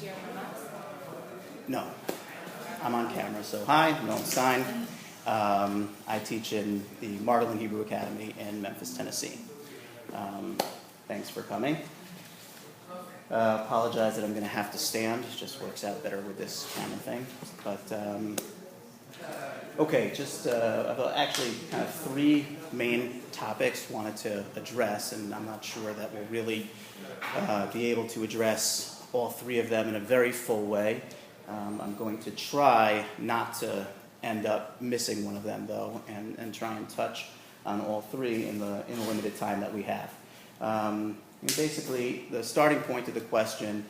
to your RAMAZ? No, I'm on camera. So hi, Noam Stein. I teach in the Margolin Hebrew Academy in Memphis, Tennessee. Thanks for coming. Apologize that I'm going to have to stand. It just works out better with this camera thing. But okay, just I've actually kind of three main topics wanted to address, and I'm not sure that we'll really be able to address all three of them in a very full way. I'm going to try not to end up missing one of them, though, and try and touch on all three in the limited time that we have. Basically, the starting point of the question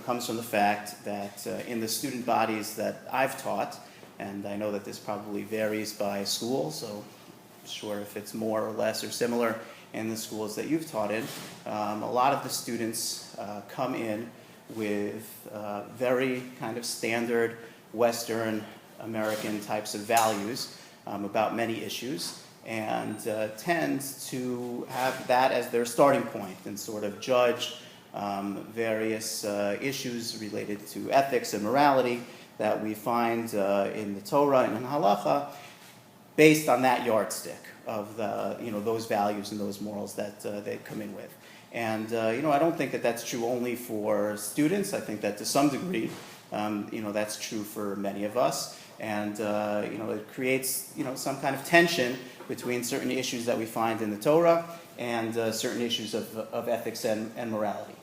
comes from the fact that in the student bodies that I've taught, and I know that this probably varies by school, so I'm sure if it's more or less or similar in the schools that you've taught in, a lot of the students come in with very kind of standard Western American types of values about many issues, and tends to have that as their starting point and sort of judge various issues related to ethics and morality that we find in the Torah and in Halacha based on that yardstick of those values and those morals that they come in with. And I don't think that that's true only for students. I think that to some degree, that's true for many of us. And it creates some kind of tension between certain issues that we find in the Torah and certain issues of ethics and morality.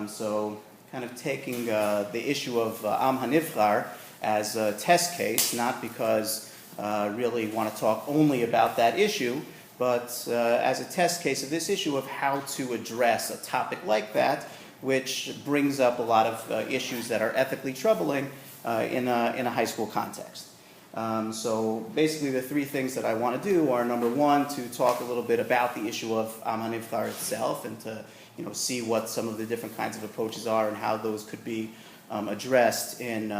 So kind of taking the issue of HaNivchar as a test case, not because really want to talk only about that issue, but as a test case of this issue of how to address a topic like that, which brings up a lot of issues that are ethically troubling in a high school context. So basically the three things that I want to do are, number one, to talk a little bit about the issue of HaNivchar itself and to see what some of the different kinds of approaches are and how those could be addressed in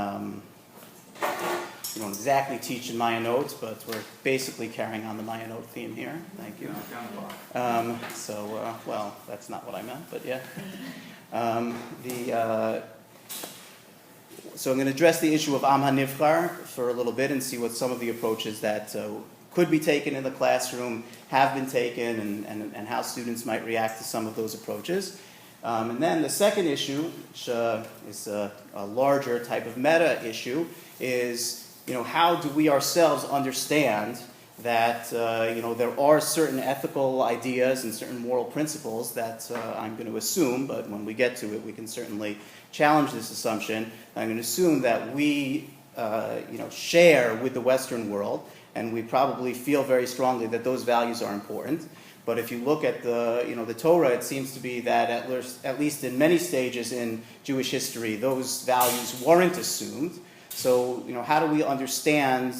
don't exactly teach in Maya notes, but we're basically carrying on the Maya note theme here. Thank you. Well, that's not what I meant, but yeah. So I'm going to address the issue of HaNivchar for a little bit and see what some of the approaches that could be taken in the classroom have been taken and how students might react to some of those approaches. And then the second issue, which is a larger type of meta issue, is how do we ourselves understand that there are certain ethical ideas and certain moral principles that I'm going to assume, but when we get to it, we can certainly challenge this assumption. I'm going to assume that we share with the Western world, and we probably feel very strongly that those values are important. But if you look at the Torah, it seems to be that at least in many stages in Jewish history, those values weren't assumed. So how do we understand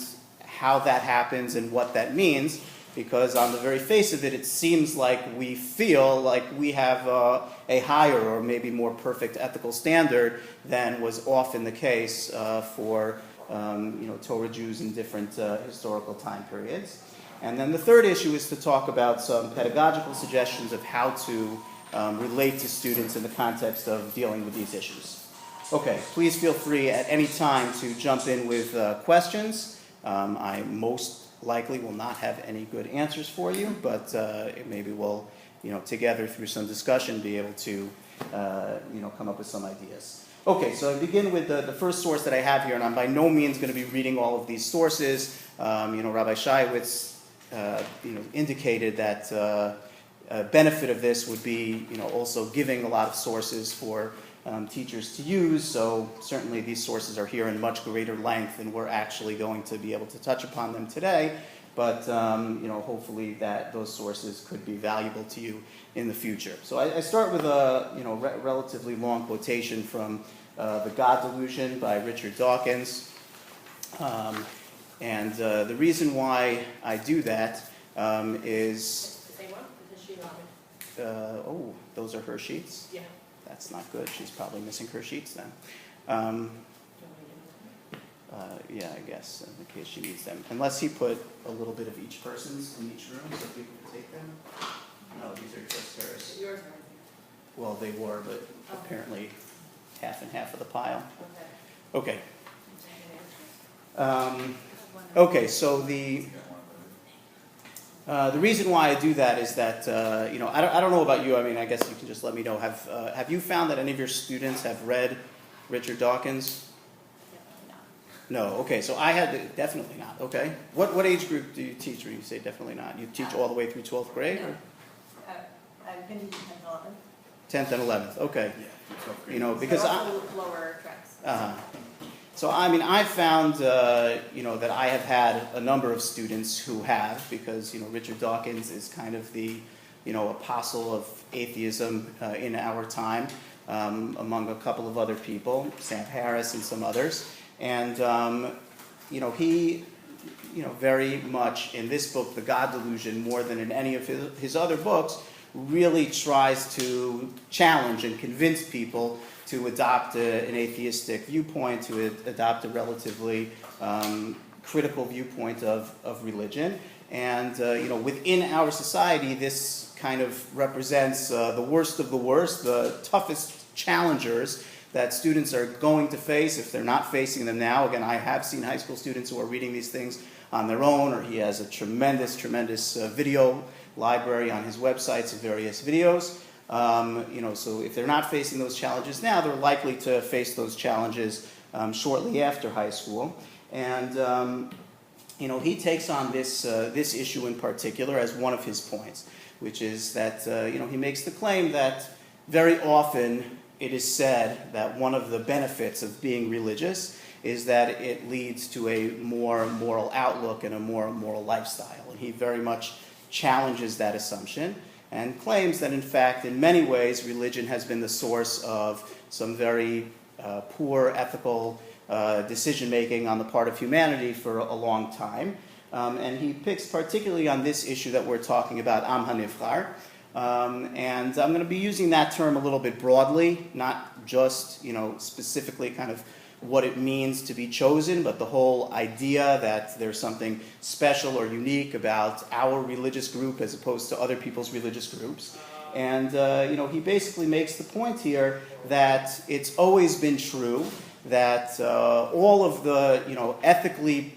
how that happens and what that means? Because on the very face of it, it seems like we feel like we have a higher or maybe more perfect ethical standard than was often the case for Torah Jews in different historical time periods. And then the third issue is to talk about some pedagogical suggestions of how to relate to students in the context of dealing with these issues. Okay, please feel free at any time to jump in with questions. I most likely will not have any good answers for you, but maybe we'll, together through some discussion, be able to, come up with some ideas. Okay, so I begin with the first source that I have here, and I'm by no means going to be reading all of these sources. Rabbi Shaiwitz, indicated that a benefit of this would be, also giving a lot of sources for teachers to use. So certainly these sources are here in much greater length, and we're actually going to be able to touch upon them today. But hopefully that those sources could be valuable to you in the future. So I start with a relatively long quotation from The God Delusion by Richard Dawkins. And the reason why I do that is... those are her sheets? Yeah. That's not good. She's probably missing her sheets then. Yeah, I guess, in case she needs them. Unless he put a little bit of each person's in each room so people can take them. No, these are just hers. Yours are. Well, they were, but apparently half and half of the pile. Okay. Okay. Okay, so the reason why I do that is that, I don't know about you. I mean, I guess you can just let me know. Have you found that any of your students have read Richard Dawkins? No. Okay, so I had to, definitely not. Okay. What age group do you teach when you say definitely not? You teach all the way through 12th grade? Or? I've been teaching 10th and 11th. Okay. Yeah, Because lower tracks. So, I mean, I found, that I have had a number of students who have, because, Richard Dawkins is kind of the, apostle of atheism in our time, among a couple of other people, Sam Harris and some others. And, he, very much in this book, The God Delusion, more than in any of his other books, really tries to challenge and convince people to adopt an atheistic viewpoint, to adopt a relatively critical viewpoint of religion. And, within our society, this kind of represents the worst of the worst, the toughest challengers that students are going to face if they're not facing them now. Again, I have seen high school students who are reading these things on their own, or he has a tremendous video library on his websites of various videos. So if they're not facing those challenges now, they're likely to face those challenges shortly after high school. And he takes on this issue in particular as one of his points, which is that he makes the claim that very often it is said that one of the benefits of being religious is that it leads to a more moral outlook and a more moral lifestyle. And he very much challenges that assumption and claims that, in fact, in many ways, religion has been the source of some very poor ethical decision-making on the part of humanity for a long time. And he picks particularly on this issue that we're talking about, HaNivchar. And I'm going to be using that term a little bit broadly, not just, specifically kind of what it means to be chosen, but the whole idea that there's something special or unique about our religious group as opposed to other people's religious groups. And, he basically makes the point here that it's always been true that all of the, ethically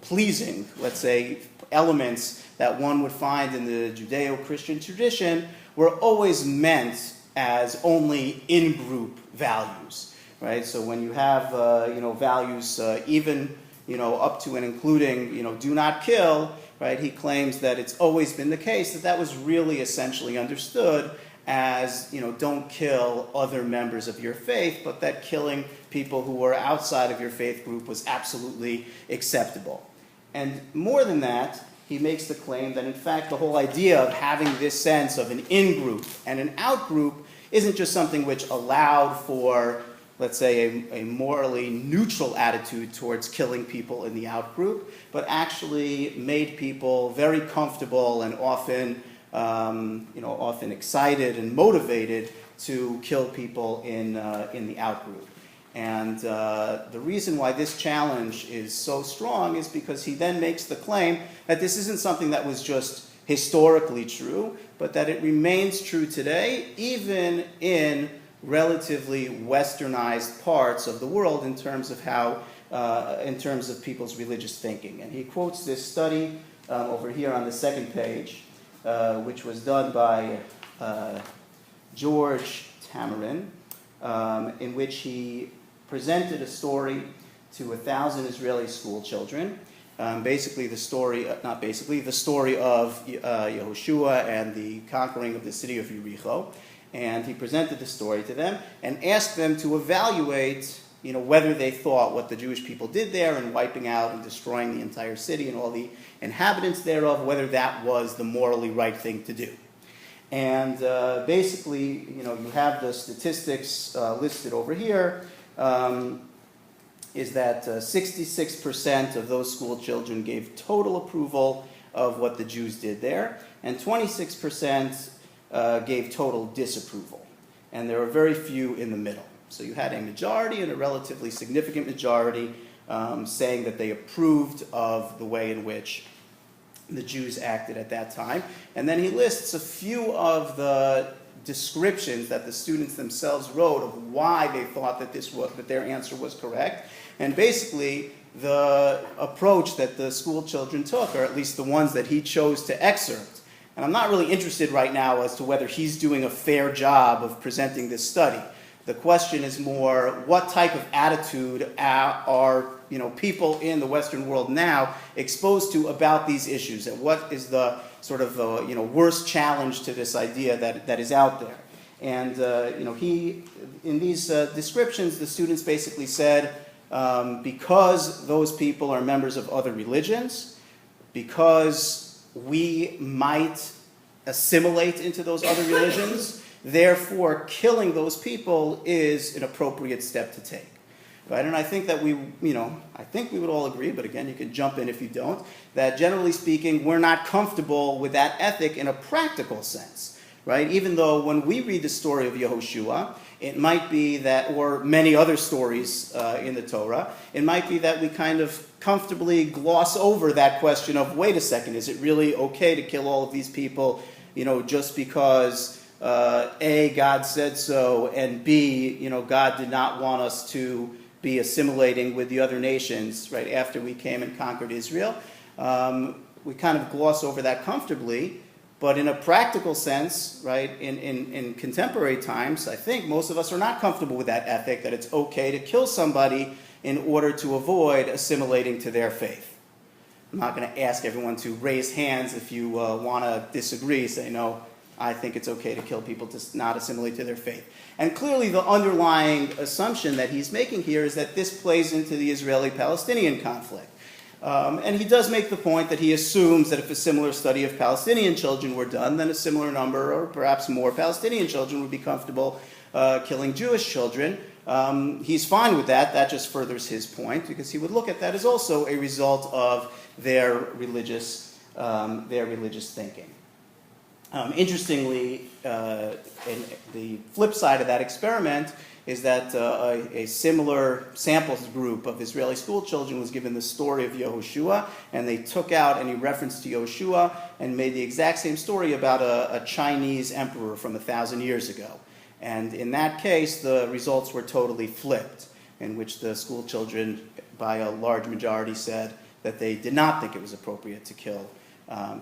pleasing, let's say, elements that one would find in the Judeo-Christian tradition were always meant as only in-group values, right? So when you have, values even, up to and including, do not kill, right? He claims that it's always been the case that was really essentially understood as, don't kill other members of your faith, but that killing people who were outside of your faith group was absolutely acceptable. And more than that, he makes the claim that, in fact, the whole idea of having this sense of an in-group and an out-group isn't just something which allowed for, let's say, a morally neutral attitude towards killing people in the out-group, but actually made people very comfortable and often, often excited and motivated to kill people in the out-group. And the reason why this challenge is so strong is because he then makes the claim that this isn't something that was just historically true, but that it remains true today, even in relatively westernized parts of the world in terms of how, in terms of people's religious thinking. And he quotes this study over here on the second page, which was done by George Tamarin, in which he presented a story to 1,000 Israeli school children. The story of Yehoshua and the conquering of the city of Jericho. And he presented the story to them and asked them to evaluate, whether they thought what the Jewish people did there in wiping out and destroying the entire city and all the inhabitants thereof, whether that was the morally right thing to do. And you have the statistics listed over here. Is that 66% of those school children gave total approval of what the Jews did there, and 26% gave total disapproval. And there were very few in the middle. So you had a majority and a relatively significant majority saying that they approved of the way in which the Jews acted at that time. And then he lists a few of the descriptions that the students themselves wrote of why they thought that their answer was correct. And basically, the approach that the school children took, or at least the ones that he chose to excerpt. And I'm not really interested right now as to whether he's doing a fair job of presenting this study. The question is more, what type of attitude are people in the Western world now exposed to about these issues, and what is the sort of worst challenge to this idea that is out there? And he, in these descriptions, the students basically said, because those people are members of other religions, because we might assimilate into those other religions, therefore killing those people is an appropriate step to take. Right? And I think that we would all agree, but again, you can jump in if you don't, that generally speaking, we're not comfortable with that ethic in a practical sense. Right? Even though when we read the story of Yehoshua, it might be that, or many other stories in the Torah, it might be that we kind of comfortably gloss over that question of, wait a second, is it really okay to kill all of these people, just because A, God said so, and B, God did not want us to be assimilating with the other nations, right, after we came and conquered Israel. We kind of gloss over that comfortably. But in a practical sense, right, in contemporary times, I think most of us are not comfortable with that ethic, that it's okay to kill somebody in order to avoid assimilating to their faith. I'm not going to ask everyone to raise hands if you want to disagree, say, no, I think it's okay to kill people to not assimilate to their faith. And clearly the underlying assumption that he's making here is that this plays into the Israeli-Palestinian conflict. And he does make the point that he assumes that if a similar study of Palestinian children were done, then a similar number, or perhaps more, Palestinian children would be comfortable killing Jewish children. He's fine with that. That just furthers his point, because he would look at that as also a result of their religious thinking. Interestingly, the flip side of that experiment is that a similar samples group of Israeli school children was given the story of Yehoshua, and they took out any reference to Yehoshua and made the exact same story about a Chinese emperor from 1,000 years ago. And in that case, the results were totally flipped, in which the school children, by a large majority, said that they did not think it was appropriate to kill,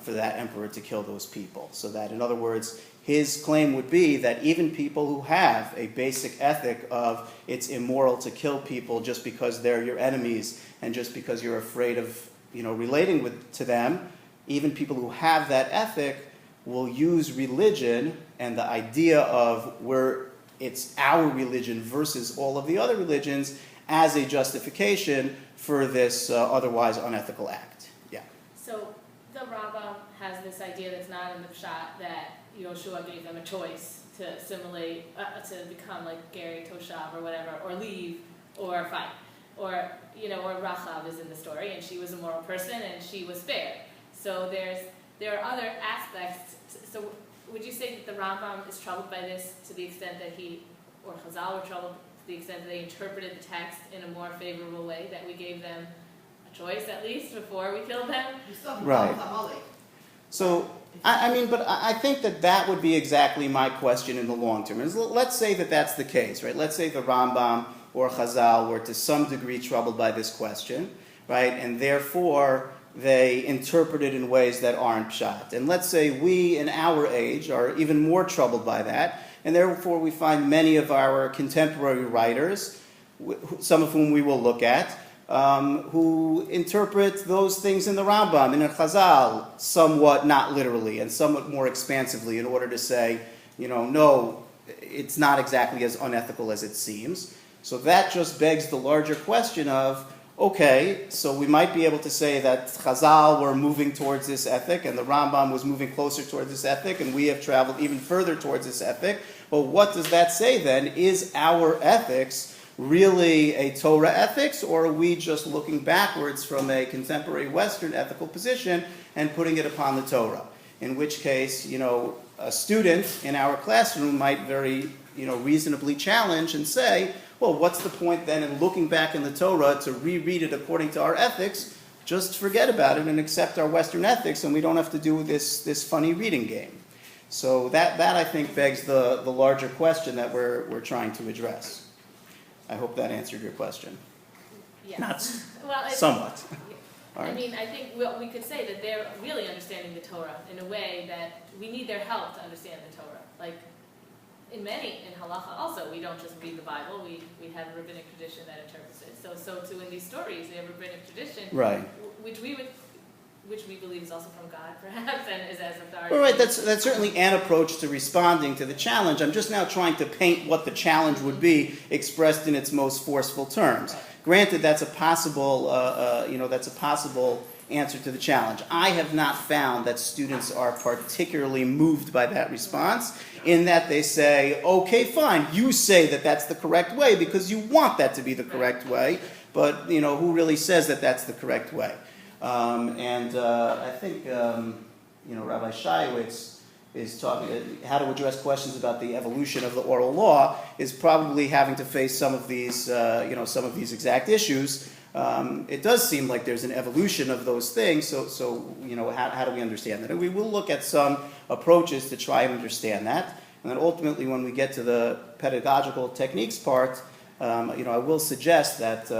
for that emperor to kill those people. So that, in other words, his claim would be that even people who have a basic ethic of it's immoral to kill people just because they're your enemies and just because you're afraid of relating to them, even people who have that ethic will use religion and the idea of where it's our religion versus all of the other religions as a justification for this otherwise unethical act. Yeah. So the Rambam has this idea that's not in the Pshat that Yehoshua gave them a choice to assimilate, to become like Gary Toshav or whatever, or leave, or fight. Or Rachav is in the story, and she was a moral person, and she was fair. So there are other aspects. So would you say that the Rambam is troubled by this to the extent that or Chazal were troubled to the extent that they interpreted the text in a more favorable way, that we gave them a choice at least before we killed them? Right. So, I think that would be exactly my question in the long term. Let's say that that's the case, right? Let's say the Rambam or Chazal were to some degree troubled by this question, right? And therefore, they interpret it in ways that aren't pshat. And let's say we, in our age, are even more troubled by that, and therefore we find many of our contemporary writers, some of whom we will look at, who interpret those things in the Rambam and in Chazal somewhat not literally and somewhat more expansively in order to say, no, it's not exactly as unethical as it seems. So that just begs the larger question of, okay, so we might be able to say that Chazal were moving towards this ethic and the Rambam was moving closer towards this ethic and we have traveled even further towards this ethic. Well, what does that say then? Is our ethics really a Torah ethics, or are we just looking backwards from a contemporary Western ethical position and putting it upon the Torah? In which case, a student in our classroom might very, reasonably challenge and say, well, what's the point then in looking back in the Torah to reread it according to our ethics? Just forget about it and accept our Western ethics, and we don't have to do this funny reading game. So that I think begs the larger question that we're trying to address. I hope that answered your question. Yes. Not Well, somewhat. All I right. mean, I think we could say that they're really understanding the Torah in a way that we need their help to understand the Torah. Like, in halacha also, we don't just read the Bible, we have a rabbinic tradition that interprets it. So too in these stories, we have a rabbinic tradition, Right. which we believe is also from God, perhaps, and is as authority. All right, that's certainly an approach to responding to the challenge. I'm just now trying to paint what the challenge would be expressed in its most forceful terms. Granted, that's a possible, that's a possible answer to the challenge. I have not found that students are particularly moved by that response, in that they say, okay, fine, you say that that's the correct way because you want that to be the correct way, but who really says that that's the correct way? I think Rabbi Shaiwitz is talking how to address questions about the evolution of the oral law is probably having to face some of these exact issues. It does seem like there's an evolution of those things. So how do we understand that? And we will look at some approaches to try and understand that. And then ultimately, when we get to the pedagogical techniques part, I will suggest that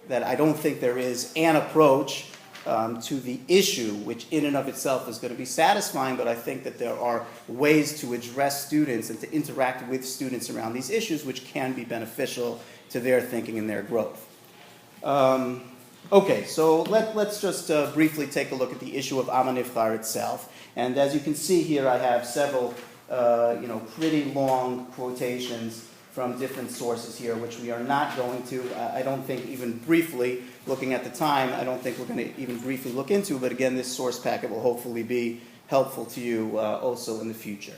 I don't think there is an approach to the issue which in and of itself is going to be satisfying, but I think that there are ways to address students and to interact with students around these issues which can be beneficial to their thinking and their growth. Okay, so let's just briefly take a look at the issue of HaNivchar itself. And as you can see here, I have several pretty long quotations from different sources here, which we are not going to, I don't think even briefly, looking at the time, I don't think we're going to even briefly look into, but again, this source packet will hopefully be helpful to you also in the future.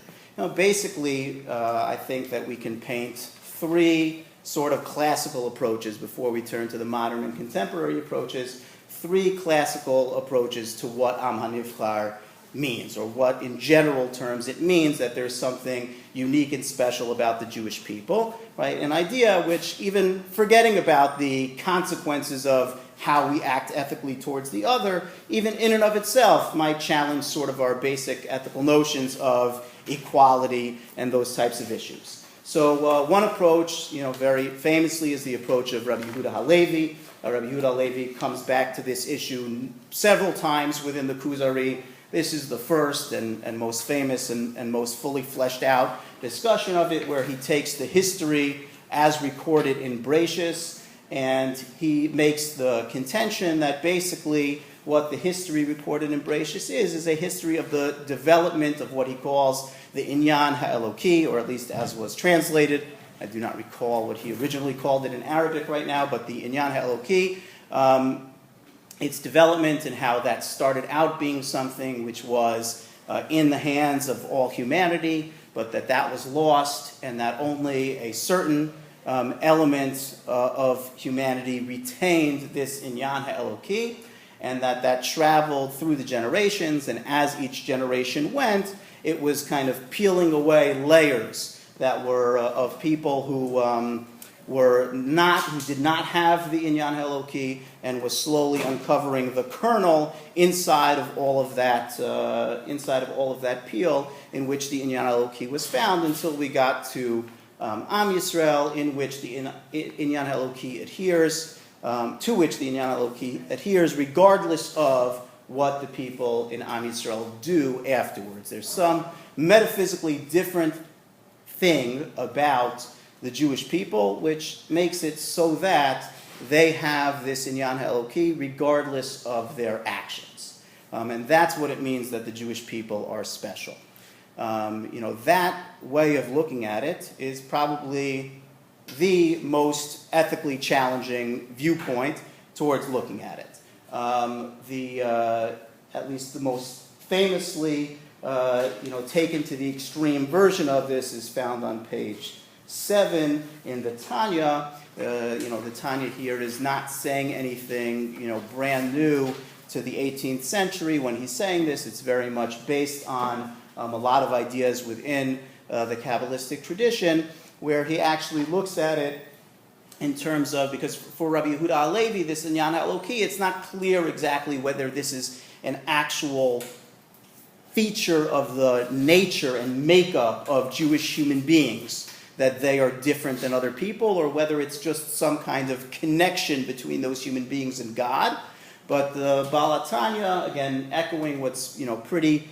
Basically, I think that we can paint three sort of classical approaches before we turn to the modern and contemporary approaches, three classical approaches to what HaNivchar means, or what in general terms it means that there's something unique and special about the Jewish people, right? An idea which, even forgetting about the consequences of how we act ethically towards the other, even in and of itself might challenge sort of our basic ethical notions of equality and those types of issues. So one approach, very famously is the approach of Rabbi Yehuda HaLevi. Rabbi Yehuda HaLevi comes back to this issue several times within the Kuzari. This is the first and most famous and most fully fleshed out discussion of it, where he takes the history as recorded in Bereshis, and he makes the contention that basically what the history recorded in Bereshis is a history of the development of what he calls the Inyan HaEloki, or at least as was translated. I do not recall what he originally called it in Arabic right now, but the Inyan HaEloki. Its development and how that started out being something which was in the hands of all humanity, but that was lost, and that only a certain element of humanity retained this Inyan HaEloki, and that traveled through the generations, and as each generation went, it was kind of peeling away layers that were of people who did not have the Inyan HaEloki, and was slowly uncovering the kernel inside of all of that peel in which the Inyan HaEloki was found, until we got to Am Yisrael, in which the Inyan HaEloki adheres, to which the Inyan HaEloki adheres, regardless of what the people in Am Yisrael do afterwards. There's some metaphysically different thing about the Jewish people, which makes it so that they have this Inyan HaEloki regardless of their actions. And that's what it means that the Jewish people are special. That way of looking at it is probably the most ethically challenging viewpoint towards looking at it. At least the most famously, taken to the extreme version of this is found on page 7 in the Tanya. The Tanya here is not saying anything, brand new to the 18th century when he's saying this. It's very much based on a lot of ideas within the Kabbalistic tradition, where he actually looks at it in terms of, because for Rabbi Yehuda HaLevi, this Inyan HaEloki, it's not clear exactly whether this is an actual feature of the nature and makeup of Jewish human beings, that they are different than other people, or whether it's just some kind of connection between those human beings and God. But the Baal HaTanya, again, echoing what's pretty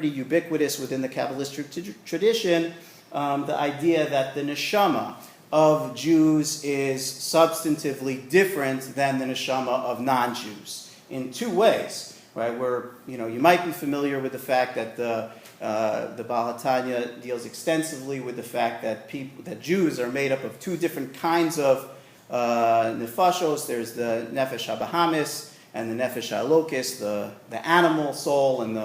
ubiquitous within the Kabbalistic tradition, the idea that the neshama of Jews is substantively different than the neshama of non-Jews in two ways, right? Where you might be familiar with the fact that the Baal HaTanya deals extensively with the fact that Jews are made up of two different kinds of nefashos. There's the nefesh habahamis and the nefesh halokis, the animal soul and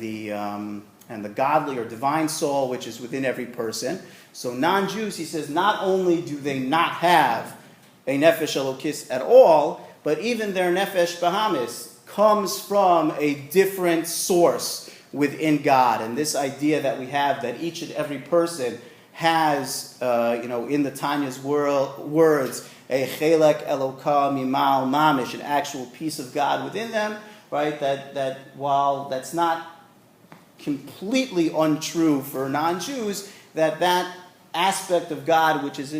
the godly or divine soul, which is within every person. So non-Jews, he says, not only do they not have a nefesh halokis at all, but even their nefesh bahamis comes from a different source within God. And this idea that we have that each and every person has, in the Tanya's words, a chelek eloka mimal mamish, an actual piece of God within them, right? That while that's not completely untrue for non-Jews, that aspect of God which is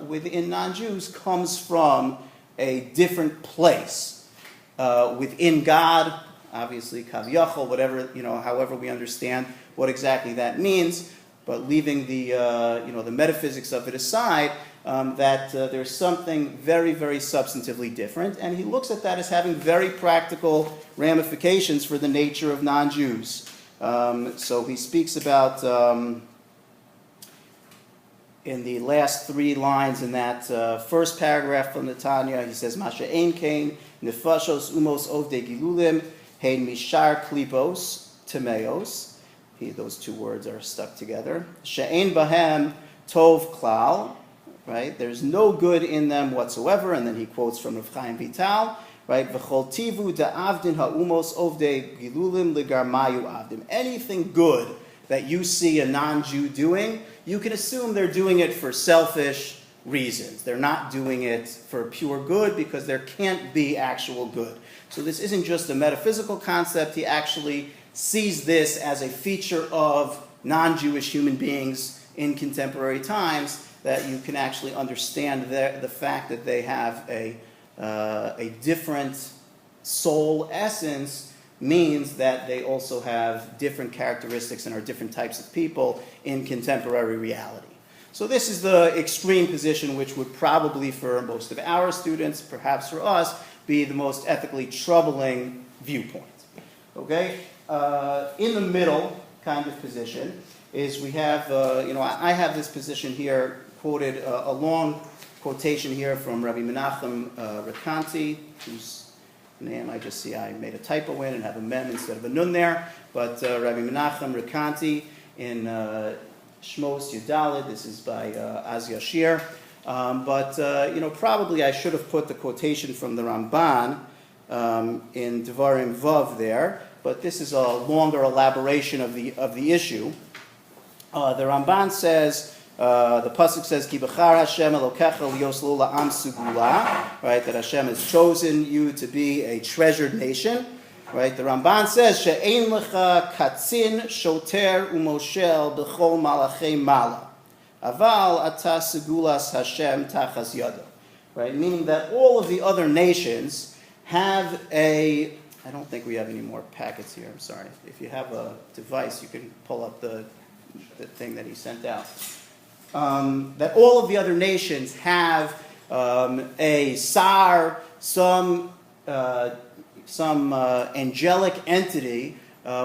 within non-Jews comes from a different place within God. Obviously, kaviyachol, whatever, however we understand what exactly that means, but leaving the the metaphysics of it aside, that there's something very, very substantively different, and he looks at that as having very practical ramifications for the nature of non-Jews. So he speaks about, in the last three lines in that first paragraph from the Tanya, he says, Masha ein kain, nefashos umos ovdei gilulim, hein mishar klipos, temeos. Those two words are stuck together. She'ein bahem tov klal, right? There's no good in them whatsoever. And then he quotes from Rav Chaim Vital, right? V'chol tivu da'avdin ha'umos ovdei gilulim ligarmayu avdim. Anything good that you see a non-Jew doing, you can assume they're doing it for selfish reasons. They're not doing it for pure good because there can't be actual good. So this isn't just a metaphysical concept. He actually sees this as a feature of non-Jewish human beings in contemporary times, that you can actually understand the fact that they have a different soul essence means that they also have different characteristics and are different types of people in contemporary reality. So this is the extreme position which would probably, for most of our students, perhaps for us, be the most ethically troubling viewpoint. Okay? In the middle kind of position is we have, I have this position here quoted, a long quotation here from Rabbi Menachem Rekanti, whose name I just see I made a typo in and have a mem instead of a nun there, but Rabbi Menachem Rekanti in Shmos Yudalid, this is by Az Yashir, but probably I should have put the quotation from the Ramban in Devarim Vav there, but this is a longer elaboration of the issue. The Ramban says, the pasuk says, "Ki b'char Hashem Elokecha lios lo la'am sugula," right? That Hashem has chosen you to be a treasured nation, right? The Ramban says, "She'ein lecha katzin shoter umoshel b'chol malachei mala, aval ata segulas Hashem tachas yado," right? Meaning that all of the other nations have a. I don't think we have any more packets here. I'm sorry. If you have a device, you can pull up the thing that he sent out. That all of the other nations have a sar, some angelic entity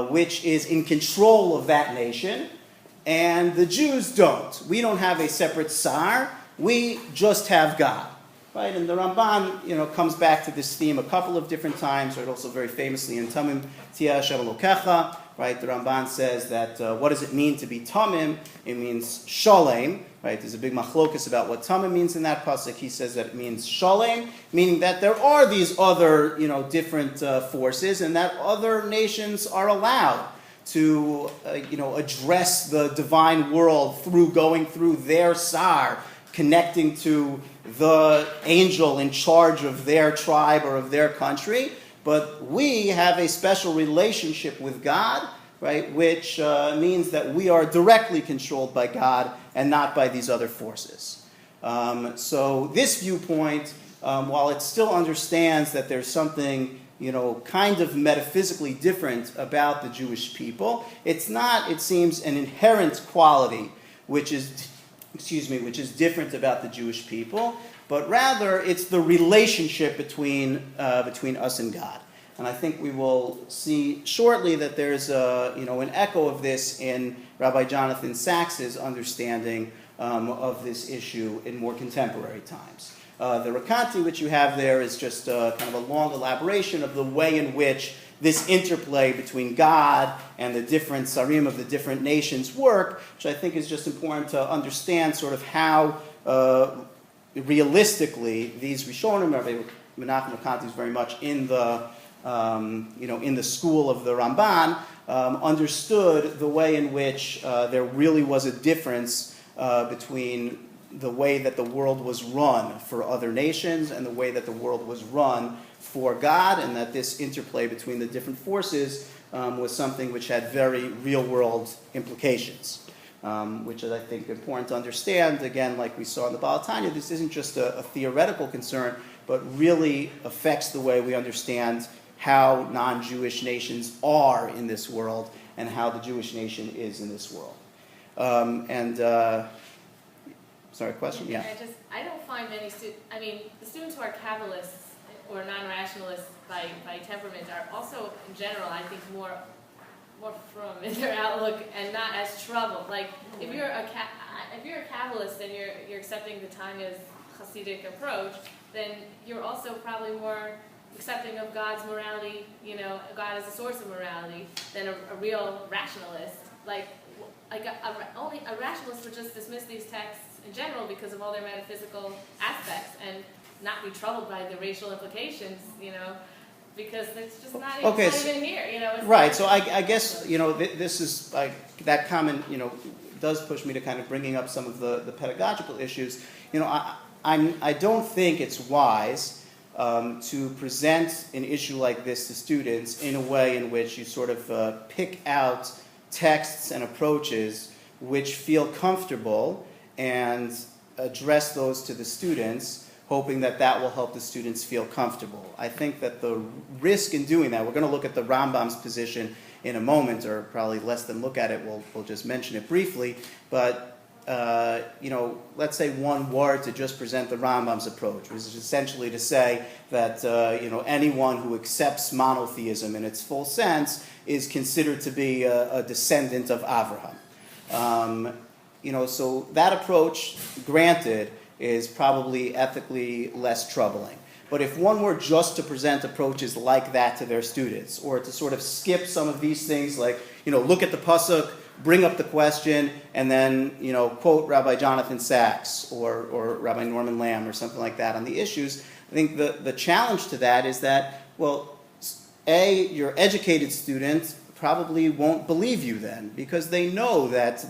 which is in control of that nation, and the Jews don't. We don't have a separate sar. We just have God. Right, and the Ramban, comes back to this theme a couple of different times, right? Also very famously in Tamim Tia Hashem Elokecha, right? The Ramban says that what does it mean to be Tamim? It means Shalem, right? There's a big machlokus about what Tamim means in that pasuk. He says that it means Shalem, meaning that there are these other, different forces, and that other nations are allowed to, address the divine world through going through their sar, connecting to the angel in charge of their tribe or of their country, but we have a special relationship with God, right, which means that we are directly controlled by God and not by these other forces. So this viewpoint, while it still understands that there's something, kind of metaphysically different about the Jewish people, it's not, it seems, an inherent quality which is different about the Jewish people, but rather it's the relationship between us and God. And I think we will see shortly that there's an echo of this in Rabbi Jonathan Sacks's understanding of this issue in more contemporary times. The Rekanti, which you have there, is just kind of a long elaboration of the way in which this interplay between God and the different sarim of the different nations work, which I think is just important to understand sort of how realistically these Rishonim, Rabbi Menachem Rekanti is very much in the school of the Ramban, understood the way in which there really was a difference between the way that the world was run for other nations and the way that the world was run for God, and that this interplay between the different forces was something which had very real-world implications, which is, I think, important to understand. Again, like we saw in the Baal Tanya, this isn't just a theoretical concern, but really affects the way we understand how non-Jewish nations are in this world and how the Jewish nation is in this world. Sorry, question? Yeah. I don't find many students, the students who are Kabbalists or non-rationalists by temperament are also, in general, I think more from in their outlook and not as troubled. Like, if you're a Kabbalist and you're accepting the Tanya's Hasidic approach, then you're also probably more accepting of God's morality, God as a source of morality, than a real rationalist. Only a rationalist would just dismiss these texts in general because of all their metaphysical aspects and not be troubled by the racial implications, because it's just not even here, Right. So I guess this is that comment, does push me to kind of bringing up some of the pedagogical issues. I don't think it's wise to present an issue like this to students in a way in which you sort of pick out texts and approaches which feel comfortable and address those to the students, hoping that will help the students feel comfortable. I think that the risk in doing that, we're going to look at the Rambam's position in a moment, or probably less than look at it, we'll just mention it briefly, but let's say one word to just present the Rambam's approach, which is essentially to say that anyone who accepts monotheism in its full sense is considered to be a descendant of Avraham. So that approach, granted, is probably ethically less troubling. But if one were just to present approaches like that to their students, or to sort of skip some of these things, like, look at the pasuk, bring up the question, and then, quote Rabbi Jonathan Sacks or Rabbi Norman Lamb or something like that on the issues, I think the challenge to that is that, well, your educated student probably won't believe you then, because they know that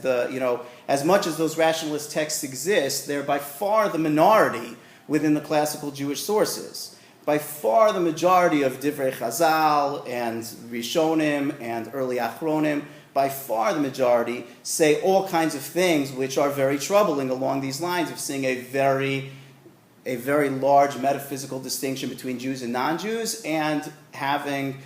as much as those rationalist texts exist, they're by far the minority within the classical Jewish sources. By far the majority of Divrei Chazal and Rishonim and early Achronim, by far the majority say all kinds of things which are very troubling along these lines of seeing a very large metaphysical distinction between Jews and non-Jews, and having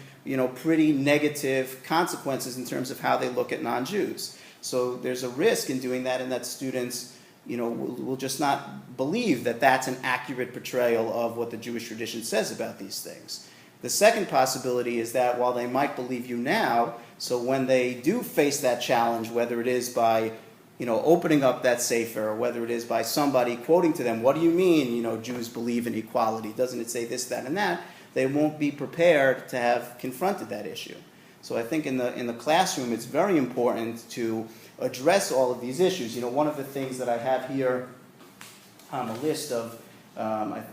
pretty negative consequences in terms of how they look at non-Jews. So there's a risk in doing that, and that students, will just not believe that that's an accurate portrayal of what the Jewish tradition says about these things. The second possibility is that while they might believe you now, so when they do face that challenge, whether it is by, opening up that sefer, or whether it is by somebody quoting to them, what do you mean, Jews believe in equality? Doesn't it say this, that, and that? They won't be prepared to have confronted that issue. So I think in the classroom, it's very important to address all of these issues. One of the things that I have here on the list of,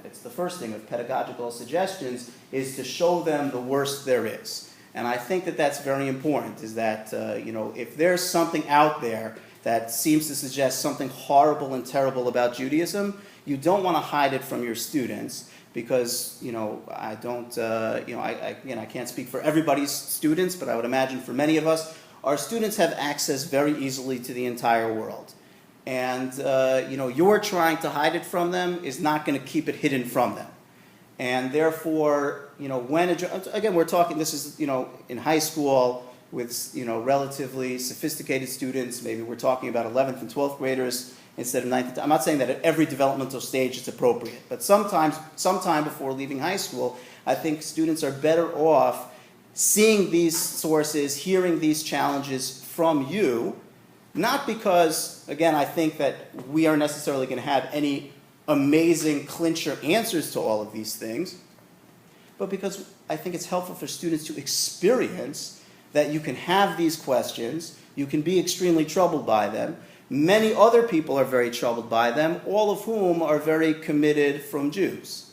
it's the first thing, of pedagogical suggestions, is to show them the worst there is. And I think that that's very important, is that, if there's something out there that seems to suggest something horrible and terrible about Judaism, you don't want to hide it from your students, because, I don't, I can't speak for everybody's students, but I would imagine for many of us, our students have access very easily to the entire world. And, you're trying to hide it from them is not going to keep it hidden from them. And therefore, again, we're talking, this is, in high school with, relatively sophisticated students, maybe we're talking about 11th and 12th graders instead of 9th and 10th. I'm not saying that at every developmental stage it's appropriate, but sometime before leaving high school, I think students are better off seeing these sources, hearing these challenges from you, not because, again, I think that we are necessarily going to have any amazing clincher answers to all of these things, but because I think it's helpful for students to experience that you can have these questions, you can be extremely troubled by them. Many other people are very troubled by them, all of whom are very committed from Jews.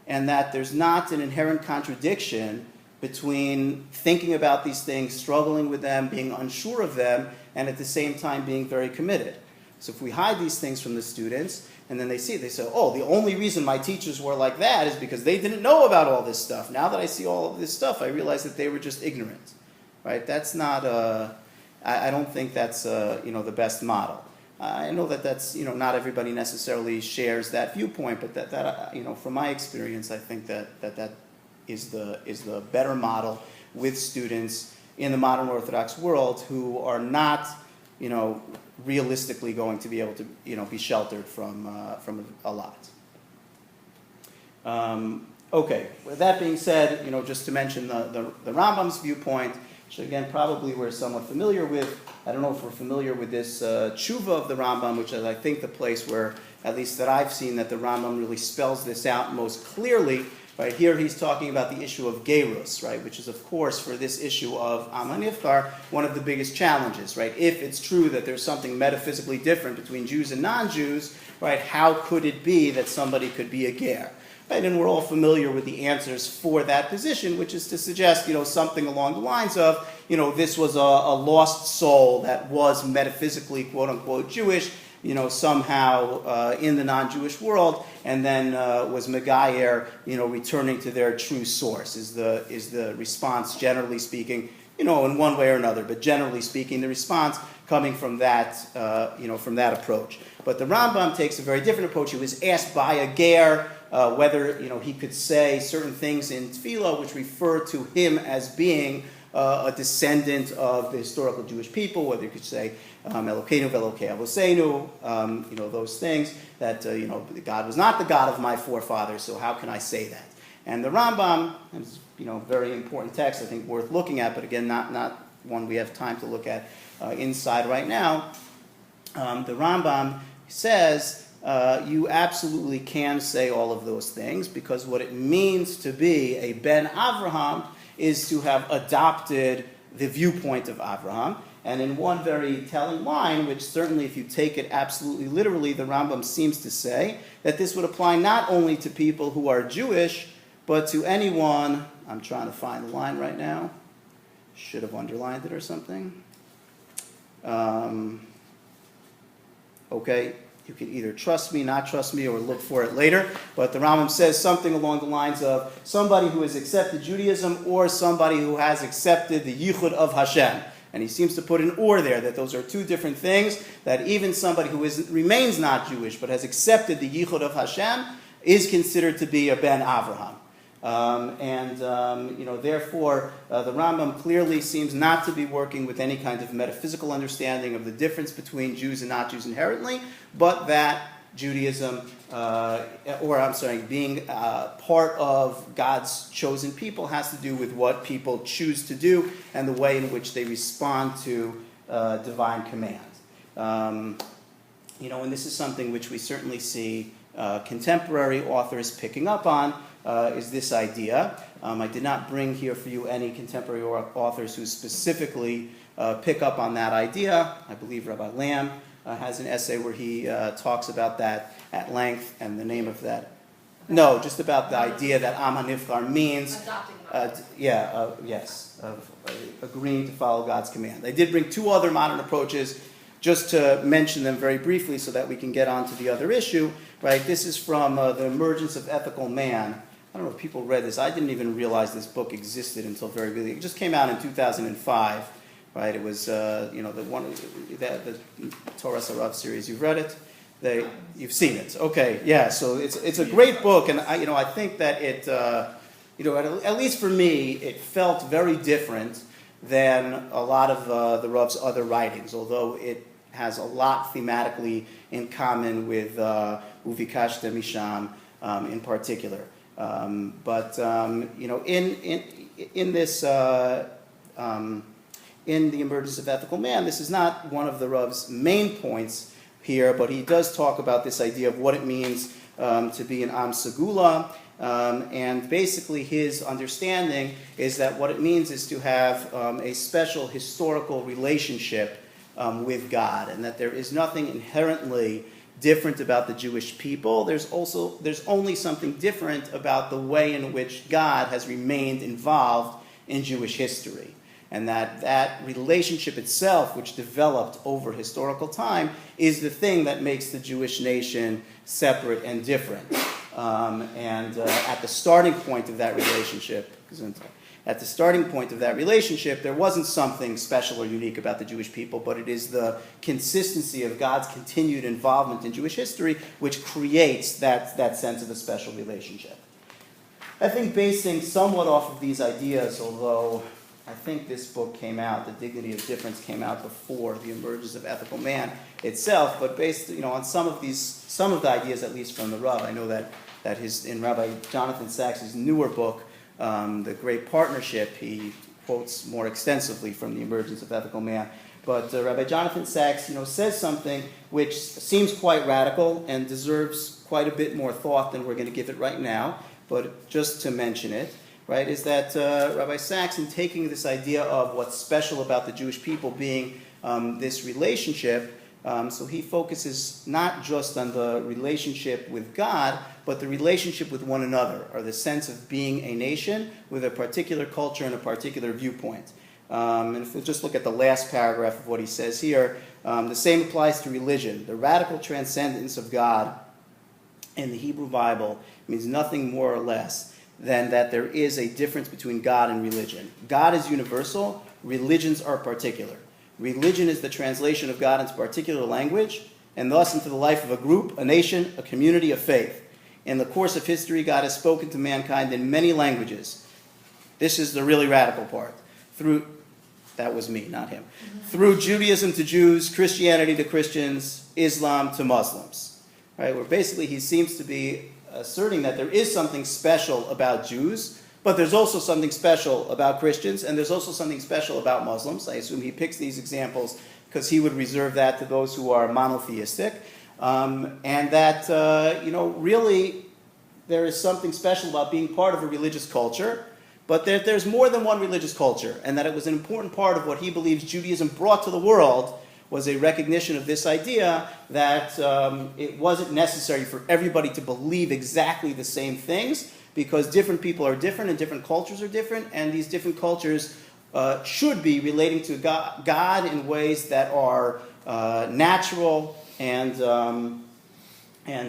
And that there's not an inherent contradiction between thinking about these things, struggling with them, being unsure of them, and at the same time being very committed. So if we hide these things from the students, and then they say, oh, the only reason my teachers were like that is because they didn't know about all this stuff. Now that I see all of this stuff, I realize that they were just ignorant. Right? That's not, I don't think that's, the best model. I know that that's, not everybody necessarily shares that viewpoint, but that from my experience, I think that is the better model with students in the modern Orthodox world who are not, realistically going to be able to, be sheltered from a lot. Okay, with that being said, just to mention the Rambam's viewpoint, which again probably we're somewhat familiar with. I don't know if we're familiar with this tshuva of the Rambam, which is I think the place where, at least that I've seen, that the Rambam really spells this out most clearly. Right here he's talking about the issue of gerus, right, which is of course for this issue of HaNivchar one of the biggest challenges, right? If it's true that there's something metaphysically different between Jews and non-Jews, right, how could it be that somebody could be a ger? Right, and we're all familiar with the answers for that position, which is to suggest, something along the lines of, this was a lost soul that was metaphysically, quote unquote, Jewish, somehow in the non-Jewish world, and then was Megayer, returning to their true source, is the response, generally speaking, in one way or another, but generally speaking, the response coming from that, from that approach. But the Rambam takes a very different approach. He was asked by a ger whether he could say certain things in Tefillah which refer to him as being a descendant of the historical Jewish people, whether you could say Elokeinu ve'Elokei Avoseinu, those things, that God was not the God of my forefathers, so how can I say that? And the Rambam is very important text, I think worth looking at, but again not one we have time to look at inside right now. The Rambam says you absolutely can say all of those things, because what it means to be a Ben Avraham is to have adopted the viewpoint of Avraham. And in one very telling line, which certainly if you take it absolutely literally, the Rambam seems to say that this would apply not only to people who are Jewish, but to anyone, I'm trying to find the line right now, should have underlined it or something. Okay, you can either trust me, not trust me, or look for it later. But the Rambam says something along the lines of somebody who has accepted Judaism or somebody who has accepted the Yichud of Hashem. And he seems to put an or there, that those are two different things, that even somebody who remains not Jewish but has accepted the Yichud of Hashem is considered to be a Ben Avraham. Therefore, the Rambam clearly seems not to be working with any kind of metaphysical understanding of the difference between Jews and not Jews inherently, but that Judaism, being part of God's chosen people has to do with what people choose to do and the way in which they respond to divine command. And this is something which we certainly see contemporary authors picking up on, is this idea. I did not bring here for you any contemporary authors who specifically pick up on that idea. I believe Rabbi Lamb has an essay where he talks about that at length, and the name of that. No, just about the idea that HaNivchar means agreeing to follow God's command. I did bring two other modern approaches. just to mention them very briefly so that we can get on to the other issue, right? This is from The Emergence of Ethical Man. I don't know if people read this. I didn't even realize this book existed until very recently. It just came out in 2005, right? It was, the Torah Sarav series. You've read it? You've seen it. Okay, yeah. So it's a great book, and I think that it, at least for me, it felt very different than a lot of the Rav's other writings, although it has a lot thematically in common with Uvikashta Misham in particular. In this, in The Emergence of Ethical Man, this is not one of the Rav's main points here, but he does talk about this idea of what it means to be an Am Segula, and basically his understanding is that what it means is to have a special historical relationship with God, and that there is nothing inherently different about the Jewish people. There's only something different about the way in which God has remained involved in Jewish history. And that relationship itself, which developed over historical time, is the thing that makes the Jewish nation separate and different. At the starting point of that relationship, there wasn't something special or unique about the Jewish people, but it is the consistency of God's continued involvement in Jewish history which creates that sense of a special relationship. I think basing somewhat off of these ideas, although I think this book came out, The Dignity of Difference came out before The Emergence of Ethical Man itself, but based on some of the ideas, at least from the Rav, I know that in Rabbi Jonathan Sachs' newer book, The Great Partnership, he quotes more extensively from The Emergence of Ethical Man. But Rabbi Jonathan Sachs, says something which seems quite radical and deserves quite a bit more thought than we're going to give it right now. But just to mention it, right, is that Rabbi Sachs, in taking this idea of what's special about the Jewish people being this relationship, so he focuses not just on the relationship with God, but the relationship with one another, or the sense of being a nation with a particular culture and a particular viewpoint. And if we'll just look at the last paragraph of what he says here, the same applies to religion. The radical transcendence of God in the Hebrew Bible means nothing more or less than that there is a difference between God and religion. God is universal, religions are particular. Religion is the translation of God into particular language, and thus into the life of a group, a nation, a community of faith. In the course of history, God has spoken to mankind in many languages. This is the really radical part. That was me, not him. Through Judaism to Jews, Christianity to Christians, Islam to Muslims. Right? Where basically he seems to be asserting that there is something special about Jews, but there's also something special about Christians, and there's also something special about Muslims. I assume he picks these examples because he would reserve that to those who are monotheistic. And that, really there is something special about being part of a religious culture, but that there's more than one religious culture, and that it was an important part of what he believes Judaism brought to the world was a recognition of this idea that it wasn't necessary for everybody to believe exactly the same things, because different people are different and different cultures are different, and these different cultures should be relating to God in ways that are natural and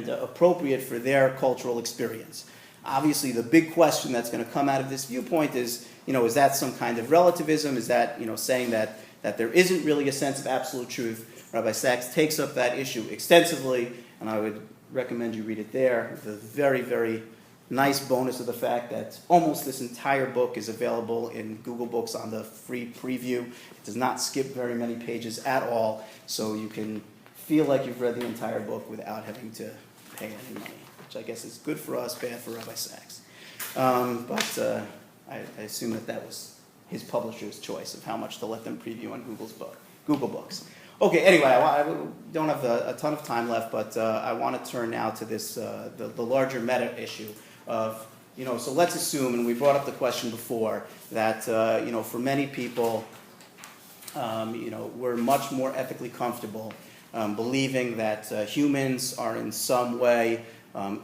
appropriate for their cultural experience. Obviously, the big question that's going to come out of this viewpoint is that some kind of relativism? Is that, saying that there isn't really a sense of absolute truth? Rabbi Sachs takes up that issue extensively, and I would recommend you read it there. The very, very nice bonus of the fact that almost this entire book is available in Google Books on the free preview. It does not skip very many pages at all, so you can feel like you've read the entire book without having to pay any money, which I guess is good for us, bad for Rabbi Sachs. But I assume that was his publisher's choice of how much to let them preview on Google Books. Okay, anyway, I don't have a ton of time left, but I want to turn now to this the larger meta issue of, so let's assume, and we brought up the question before, that, for many people, we're much more ethically comfortable believing that humans are in some way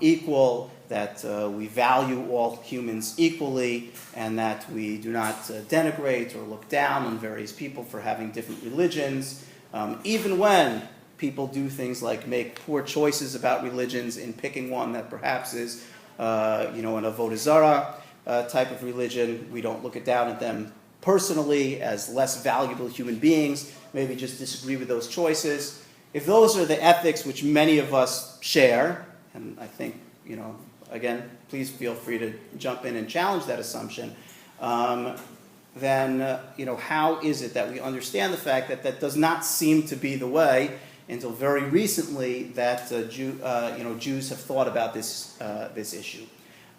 equal, that we value all humans equally, and that we do not denigrate or look down on various people for having different religions, Even when people do things like make poor choices about religions in picking one that perhaps is, an avodah zarah type of religion, we don't look down at them personally as less valuable human beings, maybe just disagree with those choices. If those are the ethics which many of us share, and I think, again, please feel free to jump in and challenge that assumption, then, how is it that we understand the fact that that does not seem to be the way until very recently that Jews have thought about this issue?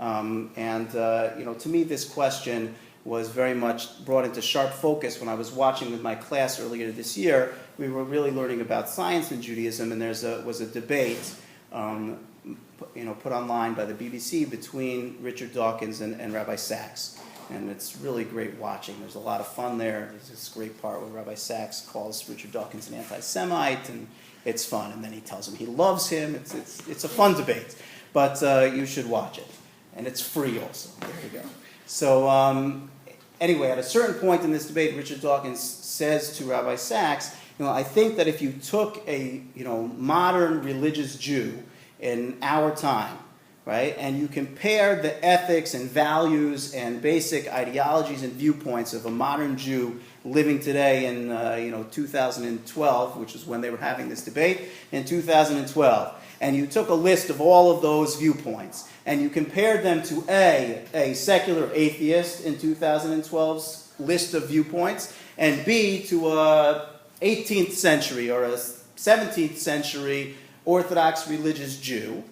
To me, this question was very much brought into sharp focus when I was watching with my class earlier this year. We were really learning about science in Judaism, and there was a debate, put online by the BBC between Richard Dawkins and Rabbi Sachs. And it's really great watching. There's a lot of fun there. There's this great part where Rabbi Sachs calls Richard Dawkins an anti-Semite, and it's fun. And then he tells him he loves him. It's a fun debate, but you should watch it. And it's free also. There you go. So anyway, at a certain point in this debate, Richard Dawkins says to Rabbi Sachs, I think that if you took a modern religious Jew in our time, right, and you compared the ethics and values and basic ideologies and viewpoints of a modern Jew living today in 2012, which is when they were having this debate, in 2012, and you took a list of all of those viewpoints, and you compared them to a secular atheist in 2012's list of viewpoints, and B, to a 18th century or a 17th century Orthodox religious Jew,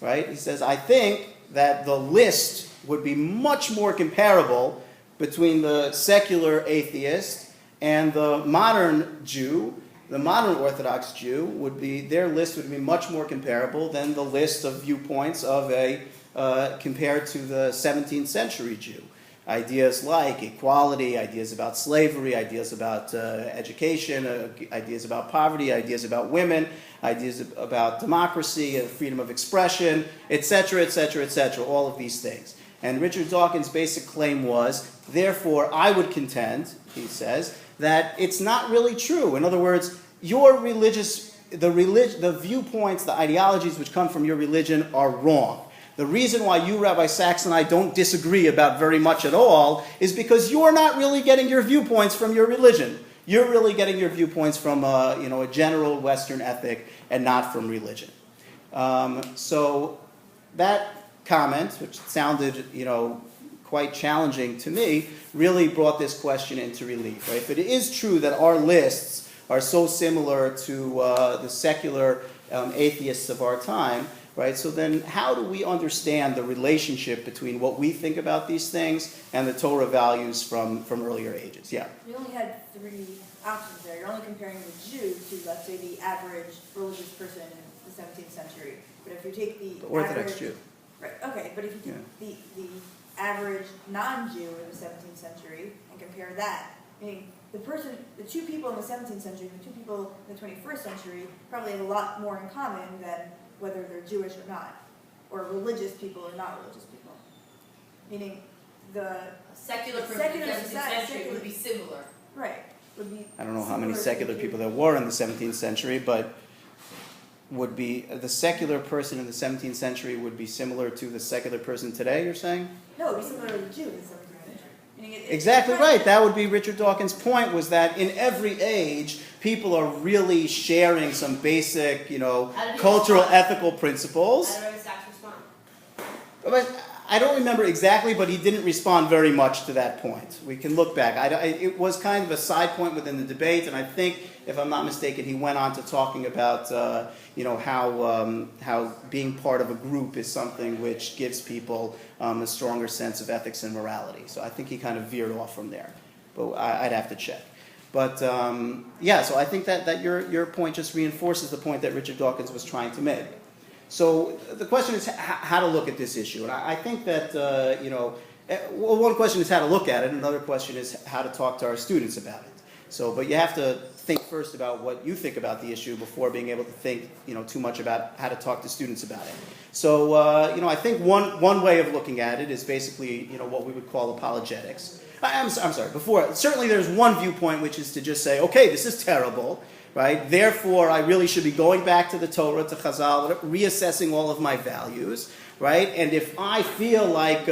right? He says, I think that the list would be much more comparable between the secular atheist and the modern Jew. The modern Orthodox Jew their list would be much more comparable than the list of viewpoints of compared to the 17th century Jew. Ideas like equality, ideas about slavery, ideas about education, ideas about poverty, ideas about women, ideas about democracy, freedom of expression, etc., etc., etc., all of these things. And Richard Dawkins' basic claim was, therefore, I would contend, he says, that it's not really true. In other words, the viewpoints, the ideologies which come from your religion are wrong. The reason why you, Rabbi Sachs, and I don't disagree about very much at all is because you're not really getting your viewpoints from your religion. You're really getting your viewpoints from a general Western ethic and not from religion. So that comment, which sounded quite challenging to me, really brought this question into relief. Right? If it is true that our lists are so similar to the secular atheists of our time, right? So then how do we understand the relationship between what we think about these things and the Torah values from earlier ages? Yeah. You only had three options there. You're only comparing the Jew to, let's say, the average religious person in the 17th century. But if you take the Orthodox average, Jew. Right, okay, but if you take the average non-Jew in the 17th century and compare that, meaning the two people in the 17th century and the two people in the 21st century probably have a lot more in common than whether they're Jewish or not, or religious people or not religious people. Meaning the secular person in the 17th century would be similar. Right. Would be I don't know how many secular people there were in the 17th century, but would be the secular person in the 17th century would be similar to the secular person today, you're saying? No, it would be similar to the Jew in the 17th century. Meaning Exactly right. That would be Richard Dawkins' point, was that in every age, people are really sharing some basic, cultural, ethical principles. How did Rabbi Sachs respond? But I don't remember exactly, but he didn't respond very much to that point. We can look back. It was kind of a side point within the debate, and I think, if I'm not mistaken, he went on to talking about, how being part of a group is something which gives people a stronger sense of ethics and morality. So I think he kind of veered off from there, but I'd have to check. But so I think that your point just reinforces the point that Richard Dawkins was trying to make. So the question is how to look at this issue. And I think that, one question is how to look at it, and another question is how to talk to our students about it. So, but you have to think first about what you think about the issue before being able to think, too much about how to talk to students about it. So, I think one way of looking at it is basically, what we would call apologetics. I'm sorry, certainly there's one viewpoint which is to just say, okay, this is terrible, right? Therefore, I really should be going back to the Torah, to Chazal, reassessing all of my values, right? And if I feel like,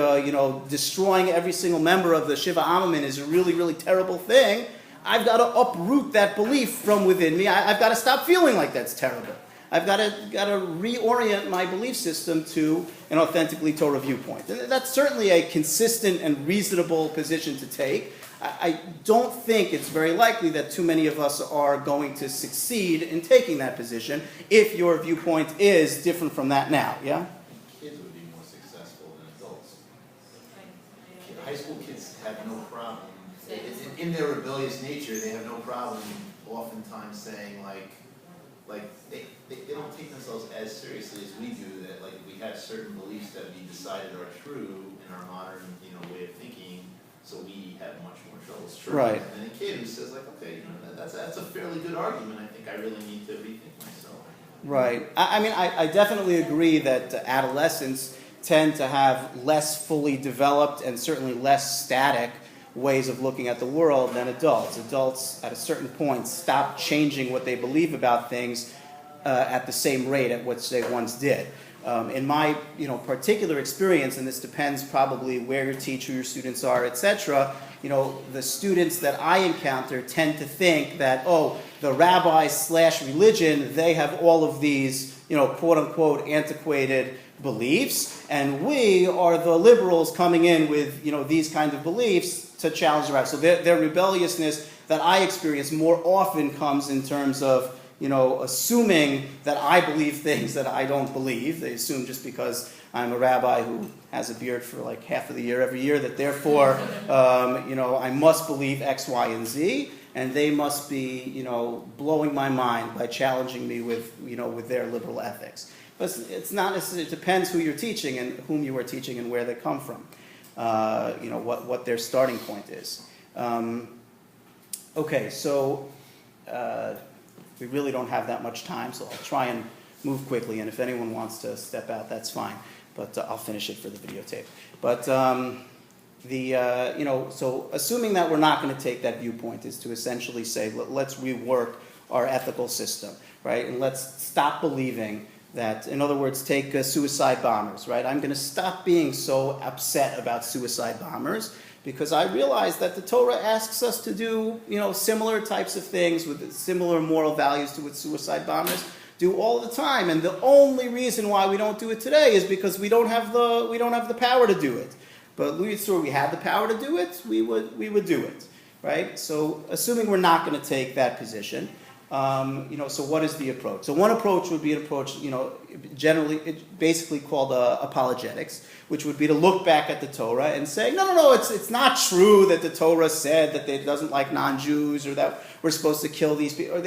destroying every single member of the Shiva Amamin is a really, really terrible thing, I've got to uproot that belief from within me. I've got to stop feeling like that's terrible. I've got to reorient my belief system to an authentically Torah viewpoint. And that's certainly a consistent and reasonable position to take. I don't think it's very likely that too many of us are going to succeed in taking that position if your viewpoint is different from that now, yeah? Kids would be more successful than adults. High school kids have no problem. In their rebellious nature, they have no problem oftentimes saying they don't take themselves as seriously as we do, that like we have certain beliefs that we decided are true in our modern way of thinking, so we have much more trouble struggling. Right. And a kid who says like, okay, that's a fairly good argument. I think I really need to rethink myself. Right. I definitely agree that adolescents tend to have less fully developed and certainly less static ways of looking at the world than adults. Adults, at a certain point, stop changing what they believe about things at the same rate at which they once did. In my particular experience, and this depends probably where you teach, who your students are, etc., the students that I encounter tend to think that, the rabbis / religion, they have all of these, quote-unquote antiquated beliefs, and we are the liberals coming in with, these kind of beliefs to challenge the rabbis. So their rebelliousness that I experience more often comes in terms of, assuming that I believe things that I don't believe. They assume just because I'm a rabbi who has a beard for like half of the year every year that therefore, I must believe X, Y, and Z, and they must be, blowing my mind by challenging me with their liberal ethics. But it's not necessarily, it depends who you're teaching and whom you are teaching and where they come from. What their starting point is. Okay, so we really don't have that much time, so I'll try and move quickly, and if anyone wants to step out, that's fine, but I'll finish it for the videotape. But so assuming that we're not going to take that viewpoint is to essentially say, let's rework our ethical system, right? And let's stop believing that, in other words, take suicide bombers, right? I'm going to stop being so upset about suicide bombers because I realize that the Torah asks us to do, similar types of things with similar moral values to what suicide bombers do all the time. And the only reason why we don't do it today is because we don't have the power to do it. But Limudei, we had the power to do it, we would do it, right? So assuming we're not going to take that position, so what is the approach? So one approach would be an approach, generally, it's basically called apologetics, which would be to look back at the Torah and say, no, it's not true that the Torah said that it doesn't like non-Jews or that we're supposed to kill these people.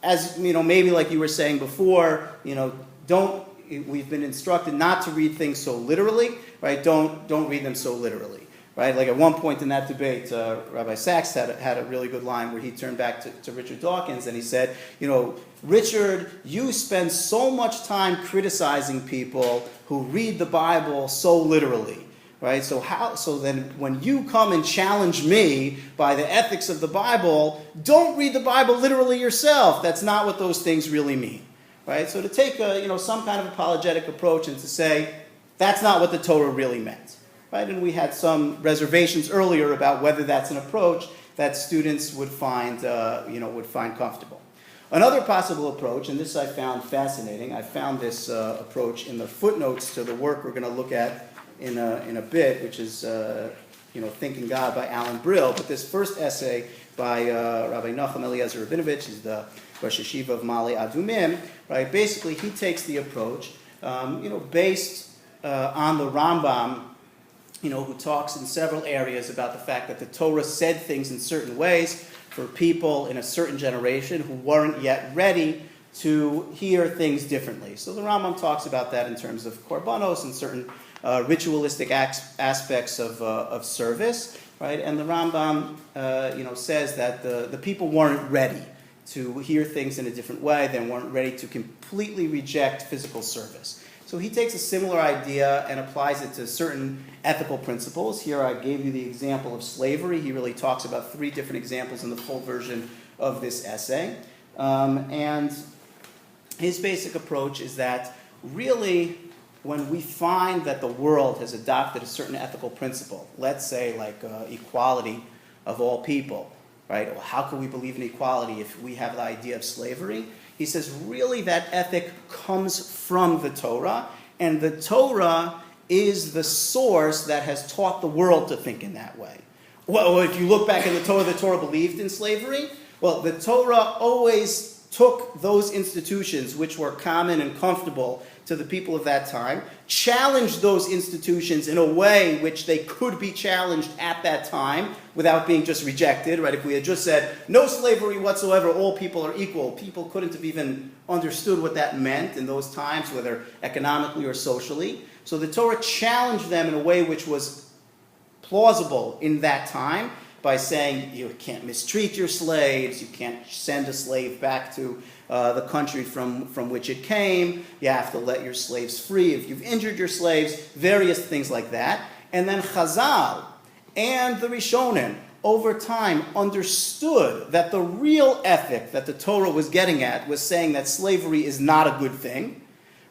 As maybe like you were saying before, we've been instructed not to read things so literally, right? Don't read them so literally. Right, like at one point in that debate, Rabbi Sachs had a really good line where he turned back to Richard Dawkins and he said, Richard, you spend so much time criticizing people who read the Bible so literally, right? So then when you come and challenge me by the ethics of the Bible, don't read the Bible literally yourself. That's not what those things really mean, right? So to take some kind of apologetic approach and to say that's not what the Torah really meant. Right, and we had some reservations earlier about whether that's an approach that students would find comfortable. Another possible approach, and this I found fascinating. I found this approach in the footnotes to the work we're going to look at in a bit, which is Thinking God by Alan Brill. But this first essay by Rabbi Noam Eliezer Rabinovich, is the Rosh Yeshiva of Mali Adumim. Right, basically he takes the approach, based on the Rambam. Who talks in several areas about the fact that the Torah said things in certain ways for people in a certain generation who weren't yet ready to hear things differently. So the Rambam talks about that in terms of korbanos and certain ritualistic aspects of service, right? And the Rambam, says that the people weren't ready to hear things in a different way. They weren't ready to completely reject physical service. So he takes a similar idea and applies it to certain ethical principles. Here I gave you the example of slavery. He really talks about 3 different examples in the full version of this essay. And his basic approach is that really when we find that the world has adopted a certain ethical principle, let's say like equality of all people, right? Well, how can we believe in equality if we have the idea of slavery? He says really that ethic comes from the Torah, and the Torah is the source that has taught the world to think in that way. Well, if you look back in the Torah believed in slavery. Well, the Torah always took those institutions which were common and comfortable to the people of that time, challenged those institutions in a way which they could be challenged at that time without being just rejected, right? If we had just said, no slavery whatsoever, all people are equal, people couldn't have even understood what that meant in those times, whether economically or socially. So the Torah challenged them in a way which was plausible in that time by saying you can't mistreat your slaves, you can't send a slave back to the country from which it came, you have to let your slaves free if you've injured your slaves, various things like that. And then Chazal and the Rishonim over time understood that the real ethic that the Torah was getting at was saying that slavery is not a good thing,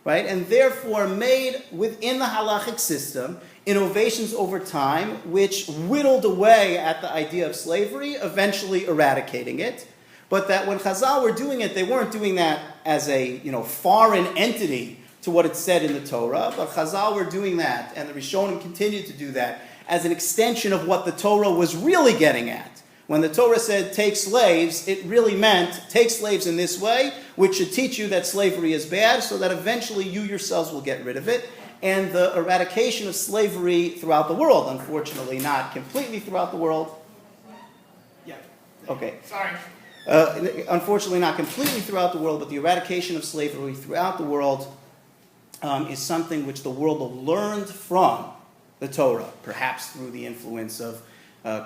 right? And therefore made within the halachic system innovations over time which whittled away at the idea of slavery, eventually eradicating it. But that when Chazal were doing it, they weren't doing that as a foreign entity to what it said in the Torah, but Chazal were doing that, and the Rishonim continued to do that, as an extension of what the Torah was really getting at. When the Torah said, take slaves, it really meant, take slaves in this way, which should teach you that slavery is bad, so that eventually you yourselves will get rid of it. And the eradication of slavery throughout the world, unfortunately not completely throughout the world. Yeah. Okay. Sorry. Unfortunately not completely throughout the world, but the eradication of slavery throughout the world is something which the world learned from the Torah, perhaps through the influence of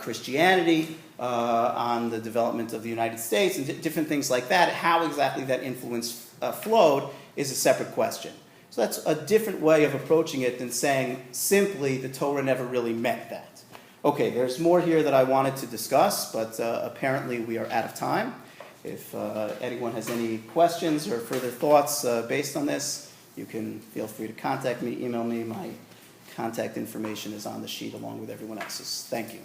Christianity on the development of the United States and different things like that. How exactly that influence flowed is a separate question. So that's a different way of approaching it than saying simply the Torah never really meant that. Okay, there's more here that I wanted to discuss, but apparently we are out of time. If anyone has any questions or further thoughts based on this, you can feel free to contact me, email me. My contact information is on the sheet along with everyone else's. Thank you.